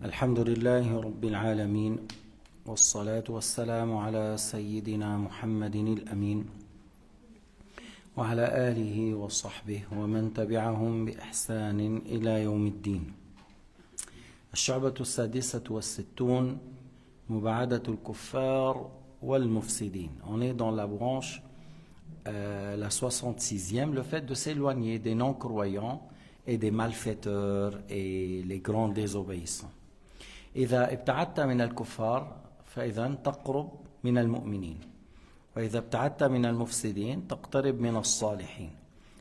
الحمد لله رب العالمين والصلاة والسلام على سيدنا محمد الأمين وعلى آله وصحبه ومن تبعهم بإحسان إلى يوم الدين. الشعبة السادسة والستون مباعدة الكفار والمفسدين. On est dans la branche la 66e, le fait de s'éloigner des non-croyants et des malfaiteurs et les grands désobéissants. إذا ابتعدت من الكفار فإذا تقرب من المؤمنين وإذا ابتعدت من المفسدين تقترب من الصالحين.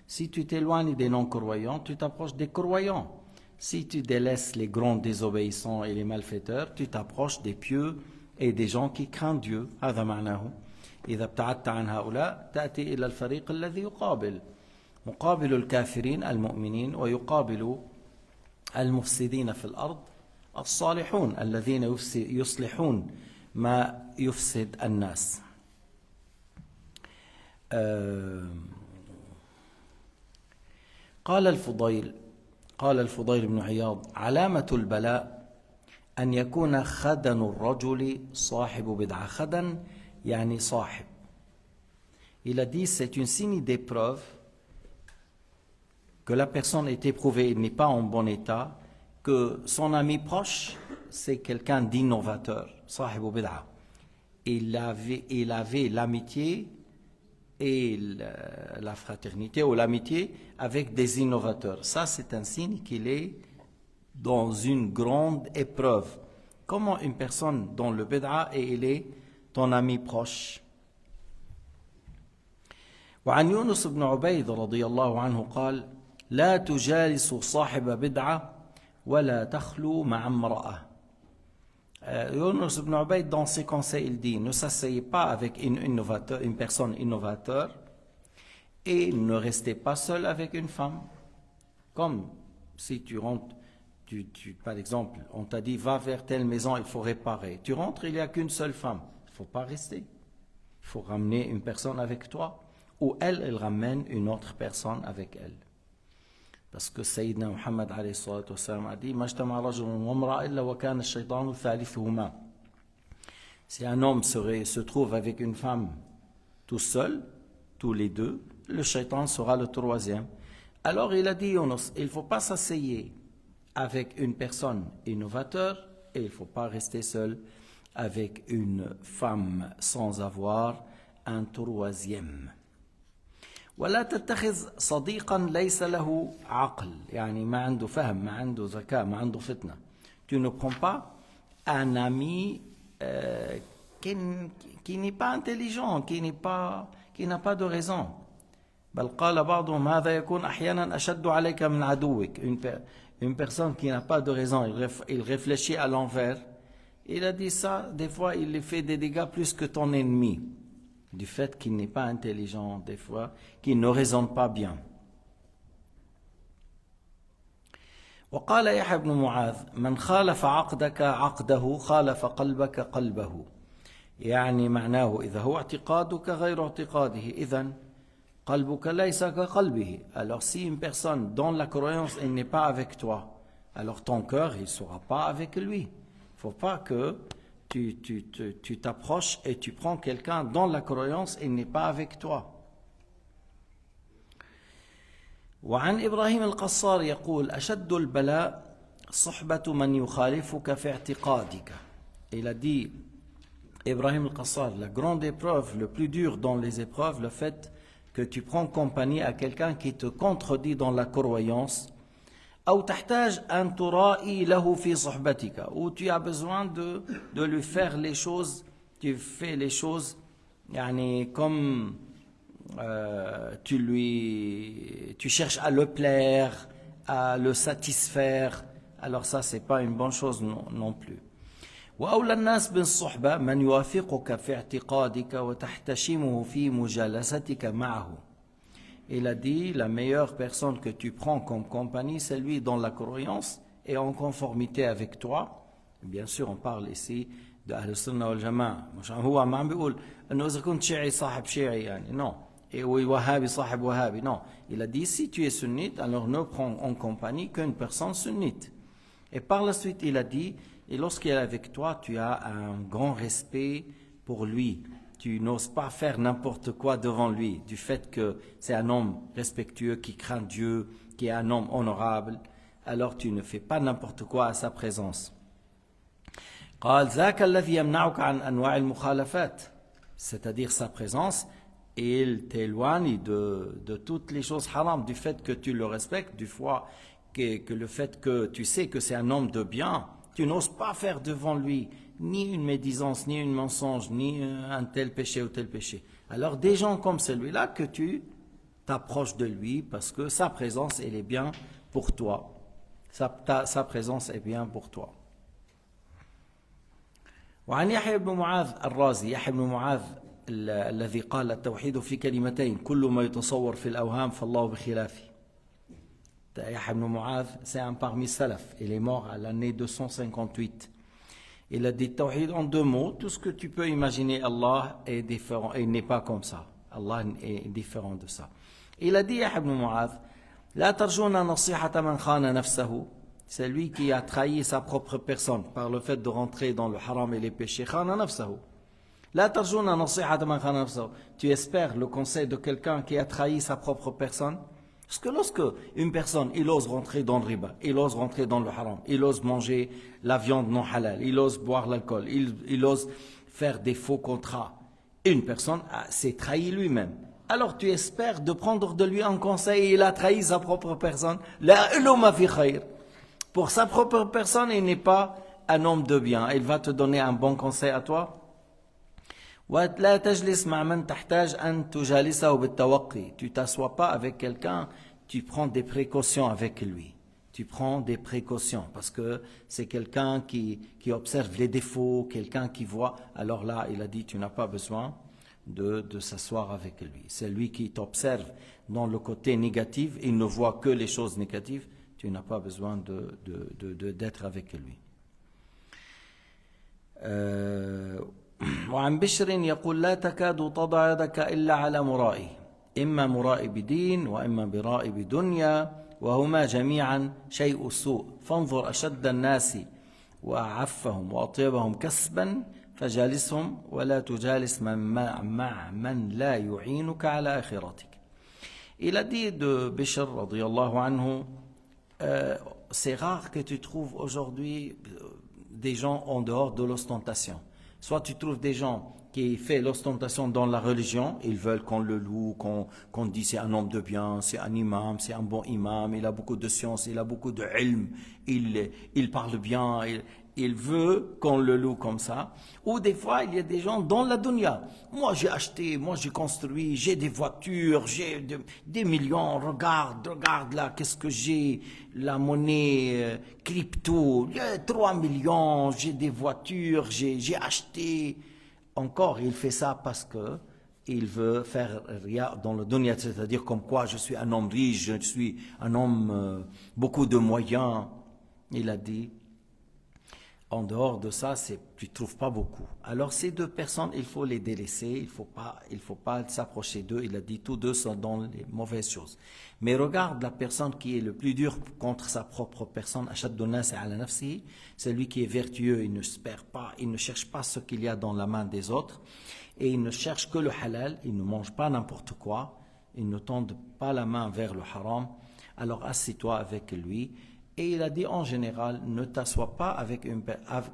Si tu t'éloignes des non-croyants, tu t'approches des croyants. Si tu délaisses les grands désobéissants et les malfaiteurs, tu t'approches des pieux et des gens qui craignent Dieu. هذا معناه. إذا ابتعدت عن هؤلاء تأتي إلى الفريق الذي يقابل مقابل الكافرين المؤمنين ويقابل المفسدين في الأرض الصالحون الذين يصلحون ما يفسد الناس. قال الفضيل بن عياض: علامة البلاء أن يكون خدن الرجل صاحب بدعة. خدن يعني صاحب. Il a dit c'est une signe d'épreuve que la personne est éprouvée, il n'est pas en bon état, que son ami proche c'est quelqu'un d'innovateur, صاحب بدعة. Il avait l'amitié et la fraternité ou l'amitié avec des innovateurs. Ça, c'est un signe qu'il est dans une grande épreuve. Comment une personne dans le bid'a et il est ton ami proche. وعن يونس بن عبيد رضي الله عنه قال: لا تجالس صاحب بدعة ولا تخلو مع امرأة. Yunus ibn Ubayd, dans ses conseils, il dit: ne s'asseyez pas avec une personne innovateur et ne restez pas seul avec une femme. Comme si tu rentres, par exemple, on t'a dit va vers telle maison, il faut réparer. Tu rentres, il n'y a qu'une seule femme. Il ne faut pas rester. Il faut ramener une personne avec toi. Ou elle ramène une autre personne avec elle. Parce que Sayyidina Muhammad alayhi salatu wassalam a dit: Majtama rajulun wa imra'a illa wa kana ash-shaytanu thalithuhuma. Si un homme se trouve avec une femme tout seul, tous les deux, le shaitan sera le troisième. Alors il a dit Yunus, il ne faut pas s'asseyer avec une personne innovateur et il ne faut pas rester seul avec une femme sans avoir un troisième. ولا تتخذ صديقا ليس له عقل يعني ما عنده فهم ما عنده ذكاء ما عنده فتنة. Tu ne prends pas un ami qui n'est pas intelligent, qui n'a pas de raison. بل قال بعضهم هذا يكون أحيانا أشد عليك من عدوك. Une personne qui n'a pas de raison, il réfléchit à l'envers. Il a dit ça, des fois il fait des dégâts plus que ton ennemi. Du fait qu'il n'est pas intelligent, des fois, qu'il ne raisonne pas bien. وقال يحيى بن معاذ: من خالف عقدك عقده خالف قلبك قلبه. يعني معناه إذا هو اعتقادك غير اعتقاده إذن قلبك ليس كقلبه. Alors si une personne dans la croyance elle n'est pas avec toi, alors ton cœur il ne sera pas avec lui. Il ne faut pas que tu t'approches et tu prends quelqu'un dans la croyance et il n'est pas avec toi. وعن إبراهيم القصار يقول: أشد البلاء صحبة من يخالفك في اعتقادك. Il a dit, Ibrahim al-Qassar, la grande épreuve, le plus dur dans les épreuves, le fait que tu prends compagnie à quelqu'un qui te contredit dans la croyance. أو تحتاج أن ترائي له في صحبتك, ou tu as besoin de lui faire les choses, tu fais les choses يعني comme tu cherches à le plaire, à le satisfaire. Alors ça c'est pas une bonne chose non plus. وأولى الناس بالصحبة من يوافقك في اعتقادك وتحتشمه في مجالستك معه. Il a dit, la meilleure personne que tu prends comme compagnie, c'est lui dans la croyance et en conformité avec toi. Bien sûr, on parle ici de Ahl Sunnah wal Jama'a. هو ما عم بيقول إنه إذا كنت شيعي صاحب شيعي يعني. Non. Et Wahhabi صاحب Wahhabi. Non. Il a dit, si tu es sunnite, alors ne prends en compagnie qu'une personne sunnite. Et par la suite, il a dit, et lorsqu'il est avec toi, tu as un grand respect pour lui. Tu n'oses pas faire n'importe quoi devant lui, du fait que c'est un homme respectueux, qui craint Dieu, qui est un homme honorable, alors tu ne fais pas n'importe quoi à sa présence. قال ذاك الذي يمنعك عن أنواع المخالفات, c'est-à-dire sa présence, il t'éloigne de toutes les choses haram, du fait que tu le respectes, du fait que le fait que tu sais que c'est un homme de bien, tu n'oses pas faire devant lui ni une médisance, ni un mensonge, ni un tel péché ou tel péché. Alors des gens comme celui-là, que tu t'approches de lui parce que sa présence, elle est bien pour toi. Sa présence est bien pour toi. وعن يحيى بن معاذ الرازي, يحيى بن معاذ الذي قال التوحيد في كلمتين كل ما يتصور في الأوهام فالله بخلافه. Yahya ibn Mu'adh, c'est un parmi salaf. Il est mort à l'année 258. Il a dit tawhid en 2 mots. Tout ce que tu peux imaginer, Allah est différent. Il n'est pas comme ça. Allah est différent de ça. Il a dit, Yahya ibn Mu'adh, La tarjuna nasihata man khana nafsahu. C'est lui qui a trahi sa propre personne par le fait de rentrer dans le haram et les péchés. Khana nafsahu. La tarjuna nasihata man khana nafsahu. Tu espères le conseil de quelqu'un qui a trahi sa propre personne? Parce que lorsque une personne, il ose rentrer dans le riba, il ose rentrer dans le haram, il ose manger la viande non halal, il ose boire l'alcool, il ose faire des faux contrats, une personne s'est trahi lui-même. Alors tu espères de prendre de lui un conseil et il a trahi sa propre personne. La uluma fi khayr. Pour sa propre personne, il n'est pas un homme de bien. Il va te donner un bon conseil à toi. ولا تجلس مع من تحتاج أن تجالسه بالتوقي. Tu t'assois pas avec quelqu'un, tu prends des précautions avec lui. Tu prends des précautions parce que c'est quelqu'un qui observe les défauts, quelqu'un qui voit. Alors là, il a dit, tu n'as pas besoin de s'asseoir avec lui. C'est lui qui t'observe dans le côté négatif, il ne voit que les choses négatives. Tu n'as pas besoin d'être avec lui. وعن بشر يقول لا تكاد تضع يدك إلا على مرائي إما مرائي بدين وإما برائي بدنيا وهما جميعا شيء سوء فانظر أشد الناس وأعفهم وأطيبهم كسبا فجالسهم ولا تجالس مع من لا يعينك على آخرتك. Il a dit de Bishr radiyallahu anhu, c'est rare que tu trouves aujourd'hui des gens en dehors de l'ostentation. Soit tu trouves des gens qui font l'ostentation dans la religion, ils veulent qu'on le loue, qu'on dise c'est un homme de bien, c'est un imam, c'est un bon imam, il a beaucoup de science, il a beaucoup de ilm, il parle bien, il veut qu'on le loue comme ça. Ou des fois, il y a des gens dans la dunya. Moi j'ai acheté, moi j'ai construit, j'ai des voitures, j'ai des millions, regarde là, qu'est-ce que j'ai, la monnaie crypto, 3 millions, j'ai des voitures, j'ai acheté. Encore, il fait ça parce que il veut faire rien dans le dunya, c'est-à-dire comme quoi je suis un homme riche, je suis un homme beaucoup de moyens. Il a dit, en dehors de ça, tu ne trouves pas beaucoup. Alors ces 2 personnes, il faut les délaisser, il faut pas s'approcher d'eux. Il a dit, tous 2 sont dans les mauvaises choses. Mais regarde la personne qui est le plus dur contre sa propre personne, c'est lui qui est vertueux, il ne espère pas, il ne cherche pas ce qu'il y a dans la main des autres, et il ne cherche que le halal, il ne mange pas n'importe quoi, il ne tend pas la main vers le haram. Alors assieds-toi avec lui. Et il a dit en général, ne t'assois pas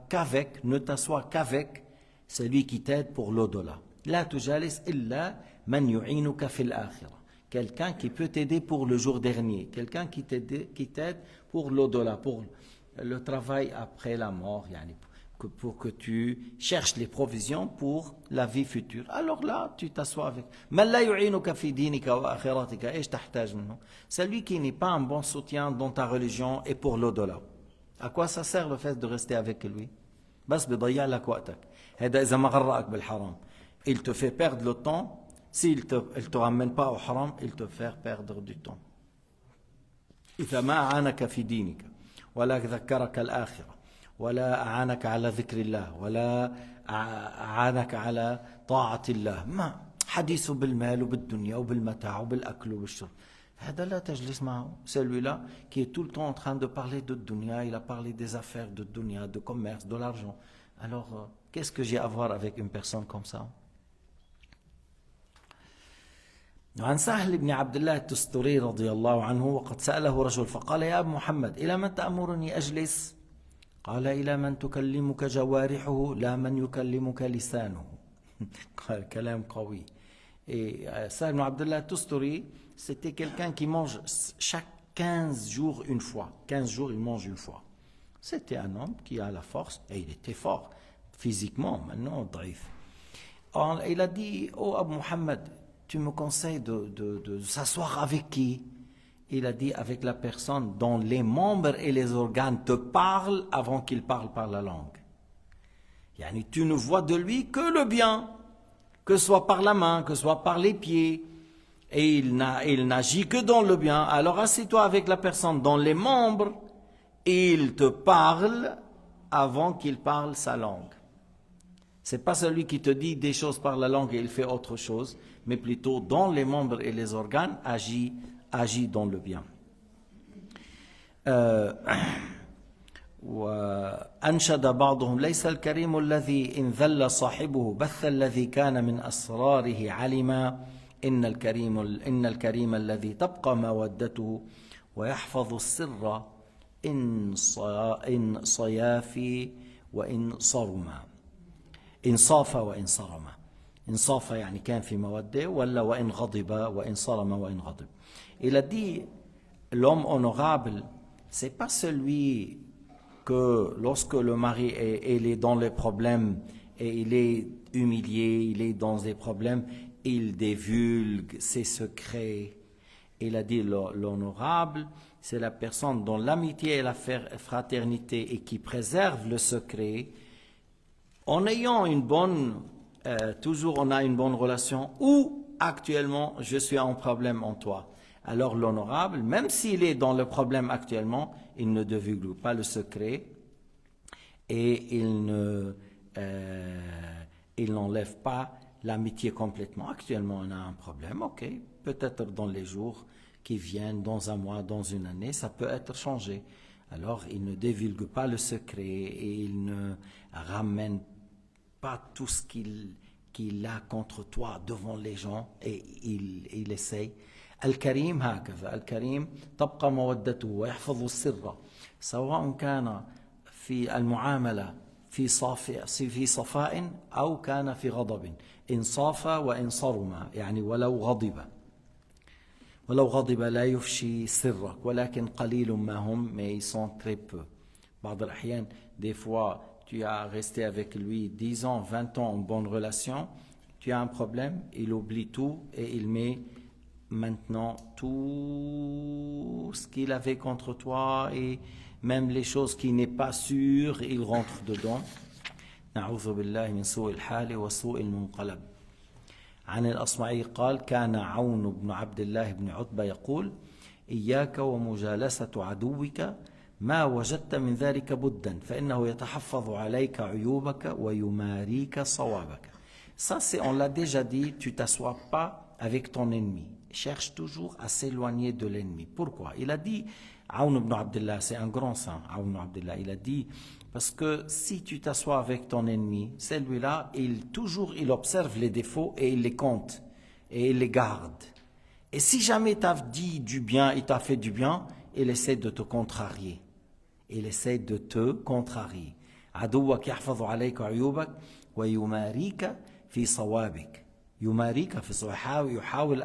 qu'avec celui qui t'aide pour l'au-delà. La tujalis illa man yu'inuka fil akhirah. Quelqu'un qui peut t'aider pour le jour dernier, quelqu'un qui t'aide pour l'au-delà, pour le travail après la mort, pour que tu cherches les provisions pour la vie future. Alors là, tu t'assois avec. Celui qui n'est pas un bon soutien dans ta religion et pour l'au-delà. À quoi ça sert le fait de rester avec lui? Il te fait perdre le temps. S'il ne te ramène pas au haram, il te fait perdre du temps. إذا ما أعانك في دينك ولا ذكرك الآخرة ولا أعانك على ذكر الله ولا أعانك على طاعة الله ما حديثه بالمال وبالدنيا وبالمتاع وبالأكل وبالشرب هذا لا تجلس معه. Celui-là qui est tout le temps en train de parler de dunya, il a parlé des affaires de dunya, de commerce, de l'argent. Alors, qu'est-ce que j'ai à voir avec une personne comme ça? عن سهل بن عبد الله التستري رضي الله عنه وقد سأله رجل فقال يا أبا محمد إلى من تأمرني أجلس؟ قال إلى من تكلمك جوارحه لا من يكلمك لسانه. قال كلام قوي. Et Sahel ibn Abdullah Tusturi, c'était quelqu'un qui mange chaque 15 jours une fois. 15 jours, il mange une fois. C'était un homme qui a la force, et il était fort physiquement, maintenant ضعيف. Il a dit, oh Abu Muhammad, tu me conseilles de s'asseoir avec qui? Il a dit, avec la personne dont les membres et les organes te parlent avant qu'il parle par la langue. Yani, tu ne vois de lui que le bien, que ce soit par la main, que ce soit par les pieds, et il n'agit que dans le bien. Alors assieds-toi avec la personne dont les membres, il te parle avant qu'il parle sa langue. C'est pas celui qui te dit des choses par la langue et il fait autre chose, mais plutôt dans les membres et les organes agit dans le bien. وأنشد بعضهم ليس الكريم الذي إن ذل صاحبه بث الذي كان من أسراره علما إن الكريم الذي تبقى مودته ويحفظ السر إن صيافي وإن صرما إن صاف وإن صرما. إن صاف يعني كان في مودة ولا وإن غضب وإن صرم وإن غضب. Il a dit l'homme honorable c'est pas celui que lorsque le mari est dans les problèmes et il est humilié, il est dans des problèmes, il divulgue ses secrets. Il a dit l'honorable, c'est la personne dont l'amitié et la fraternité et qui préserve le secret en ayant toujours on a une bonne relation ou actuellement je suis en problème en toi. Alors l'honorable, même s'il est dans le problème actuellement, il ne divulgue pas le secret et il n'enlève pas l'amitié complètement. Actuellement, on a un problème, ok, peut-être dans les jours qui viennent, dans un mois, dans une année, ça peut être changé. Alors il ne divulgue pas le secret et il ne ramène pas tout ce qu'il a contre toi devant les gens et il essaye. الكريم هكذا الكريم تبقى مودته ويحفظ السر سواء كان في المعاملة في صفاء أو كان في غضب إن صاف وإن صرم يعني ولو غضب لا يفشي سرك ولكن قليل ما هم mais ils sont très peu. بعض الأحيان des fois tu as resté avec lui 10 ans 20 ans en bonne relation, tu as un problème, il oublie tout et il met maintenant tout ce qu'il avait contre toi et même les choses qui n'est pas sûr, il rentre dedans. نعوذ بالله من سوء الحال وسوء المنقلب. عن الأصمعي قال كان عون بن عبد الله بن عتبة يقول إياك ومجالسة عدوك ما وجدت من ذلك بدا فإنه يتحفظ عليك عيوبك ويماريك صوابك. Ça c'est, on l'a déjà dit, tu t'assois pas avec ton ennemi. Cherche toujours à s'éloigner de l'ennemi. Pourquoi? Il a dit, Aoun ibn Abdullah, c'est un grand saint, Aoun ibn Abdullah, il a dit, parce que si tu t'assois avec ton ennemi, celui-là, il observe les défauts et il les compte et il les garde. Et si jamais tu as dit du bien, il t'a fait du bien, il essaie de te contrarier. Il essaie de te contrarier. عدوك يحفظ عليك عيوبك ويماريك في صوابك. يماريك في صوابك يحاول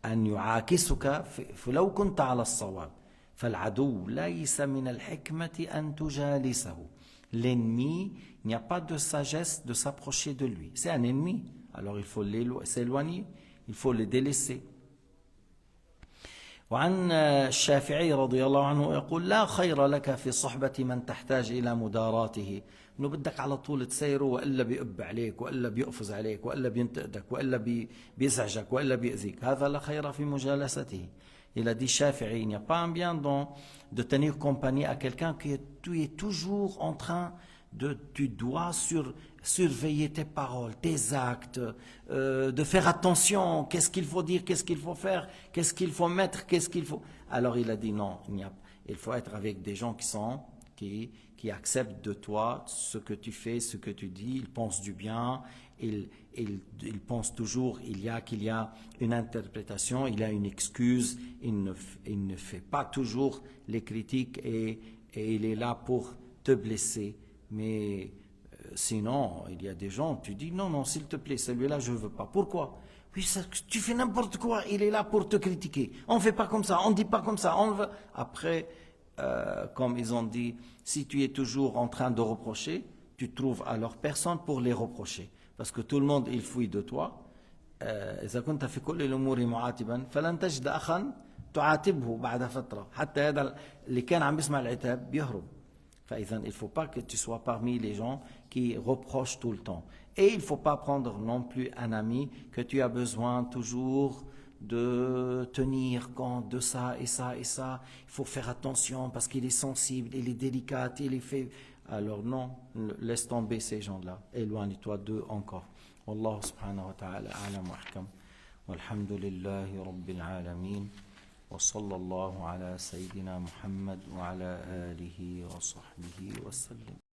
أن يعاكسك فلو كنت على الصواب. فالعدو ليس من الحكمة أن تجالسه. L'ennemi, il n'y a pas de sagesse de s'approcher de lui. C'est un ennemi, alors il faut s'éloigner, il faut le délaisser. وعن الشافعي رضي الله عنه يقول لا خير لك في صحبة من تحتاج إلى مداراته. إنه بدك على طول تسيره وإلا بيقب عليك وإلا بيقفز عليك وإلا بينتقدك وإلا بيزعجك وإلا بيأذيك. هذا لا خير في مجالسته. Il a dit Shafi'i, il n'y a pas un bien de tenir compagnie à quelqu'un qui est toujours en train tu dois surveiller tes paroles, tes actes, de faire attention, qu'est-ce qu'il faut dire, qu'est-ce qu'il faut faire, qu'est-ce qu'il faut mettre, qu'est-ce qu'il faut... Alors il a dit non, il faut être avec des gens qui acceptent de toi ce que tu fais, ce que tu dis, ils pensent du bien, ils pensent toujours qu'il y a une interprétation, il y a une excuse, il ne fait pas toujours les critiques et il est là pour te blesser. Mais sinon, il y a des gens, tu dis non, s'il te plaît, celui-là, je ne veux pas. Pourquoi? Oui, tu fais n'importe quoi, il est là pour te critiquer. On ne fait pas comme ça, on ne dit pas comme ça. Après, comme ils ont dit, si tu es toujours en train de reprocher, tu trouves alors personne pour les reprocher. Parce que tout le monde, il fouille de toi. إذا كنت في كل الأمور معاتبا فلن تجد أخا تعاتبه بعد فترة حتى هذا اللي كان عم بيسمع العتاب بيهرب. فإذا il ne faut pas que tu sois parmi les gens qui reprochent tout le temps. Et il ne faut pas prendre non plus un ami que tu as besoin toujours de tenir compte de ça et ça et ça. Il faut faire attention parce qu'il est sensible, il est délicat, il est fait... Alors non, laisse tomber ces gens-là. Éloigne-toi d'eux encore. والله سبحانه وتعالى أعلم وأحكم والحمد لله رب العالمين وصلى الله على سيدنا محمد وعلى آله وصحبه وسلم